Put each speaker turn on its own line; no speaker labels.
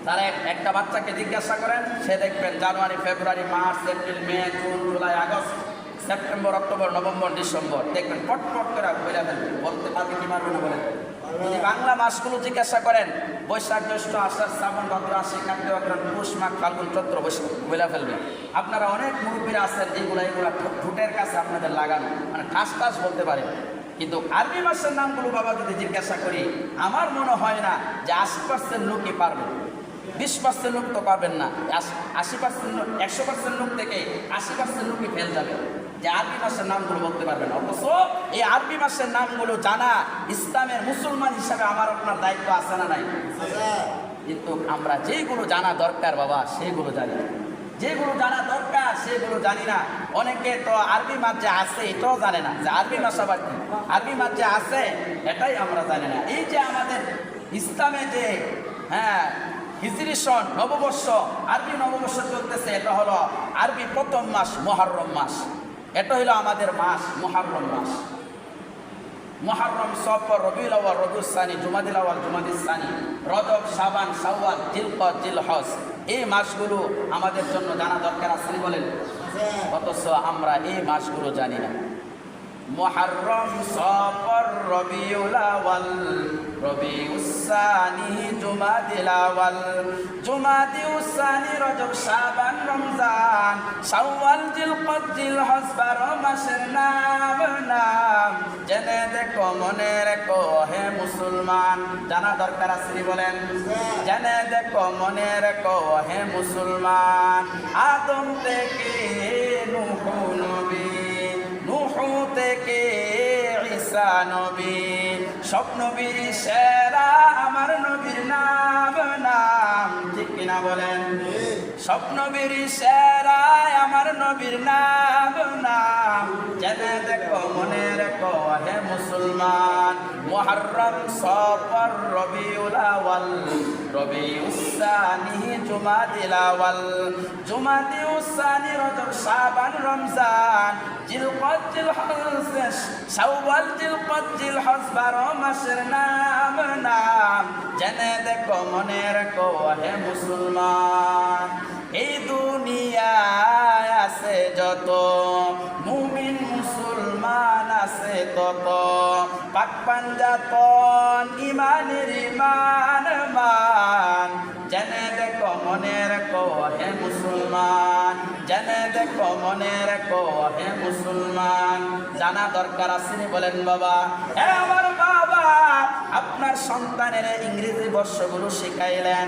তারা একটা বাচ্চাকে জিজ্ঞাসা করেন, সে দেখবেন জানুয়ারি, ফেব্রুয়ারি, মার্চ, এপ্রিল, মে, জুন, জুলাই, আগস্ট, সেপ্টেম্বর, অক্টোবর, নভেম্বর, ডিসেম্বর, দেখবেন পটপট করে বলে ফেলবে। বলতে পারবে কি পারবে না বলেন? যদি বাংলা মাসগুলো জিজ্ঞাসা করেন, বৈশাখ, জ্যৈষ্ঠ, আষাঢ়, শ্রাবণ, ভাদ্র, আশ্বিন, কার্তিক, অগ্রহায়ণ, পৌষ, মাঘ, ফাল্গুন, চৈত্র, বৈশাখ বলে ফেলবে। আপনারা অনেক মুরব্বীরা আছেন যেগুলো এগুলো ঠোঁটের কাছে আপনাদের লাগানো, মানে ঠাস ঠাস বলতে পারেন। কিন্তু আরবি মাসের নামগুলো বাবা যদি জিজ্ঞাসা করি, আমার মনে হয় না যে 80% লোকই পারবে। 20% লোক তো পারবেন না, 80% 100% লোক থেকে 80% লোকই ফেল যাবে, যে আরবি মাসের নামগুলো বলতে পারবেন। অথচ এই আরবি মাসের নামগুলো জানা ইসলামের মুসলমান হিসাবে আমার আপনার দায়িত্ব আছে না নাই? কিন্তু আমরা যেগুলো জানা দরকার বাবা সেগুলো জানি না, যেগুলো জানা দরকার সেগুলো জানি না। অনেকে তো আরবি মাস যে আছে এটাও জানে না, যে আরবি মাস আবার কি, আরবি মাস যে আছে এটাই আমরা জানি না। এই যে আমাদের ইসলামে যে হিজরি সন নববর্ষ, আরবি নববর্ষ চলতেছে, এটা হলো আরবি প্রথম মাস মুহররম মাস। এটা হলো আমাদের মাস মুহররম মাস। মুহররম, সফর, রবিউল আউয়াল, রবিউল সানি, জুমাদিল আউয়াল, জুমাদিল সানি, রজব, শাবান, শাওয়াল, জিলকদ, জিলহজ, এই মাসগুলো আমাদের জন্য জানা দরকার আছে বলেন। অথচ আমরা এই মাসগুলো জানি না। মুহররম, সফর, রবিউল আউয়াল, রবিউল সানি, জুমাদিল আউয়াল, জুমাদিল সানি, রজব, শাবান, রমজান, শাওয়াল, জিলকদ, জিলহজ 12 মাসের নাম জেনে দেখো মনে রেখো হে মুসলমান। জানা দরকার আছে বলেন। জেনে দেখো মনে রেখো হে মুসলমান। আদম থেকে নূহ নবী, নূহ থেকে ঈসা নবী, সব নবীর সেরা আমার নবীর নাম, ঠিক কিনা বলেন? সব নবীর সেরা আমার নবীর নাম জেনে দেখো মনে রেখো হে মুসলমান। মুহররম, সফর, রবিউল আউয়াল, রবিউল সানি, জুমাদিল আউয়াল, জুমাদিল সানি, রজব, শাবান, রমজান, জিলকদ, জিলহজ, শাওয়াল, জিলকদ, জিলহজ 12 মাসের নাম জেনে দেখো মনে রেখো হে মুসলমান। এই দুনিয়ায় আছে যত মুমিন মুসলমান আছে তত, পাক পাঞ্জাতন ইমানের মান জেনে দেখো মনে রেখো হে মুসলমান। জেনে দেখো মনে রেখো হে মুসলমান। জানা দরকার আছে বলেন বাবা। হ্যাঁ আমার বাবা, আপনার সন্তানের ইংরেজি বর্ষগুলো শিখাইলেন।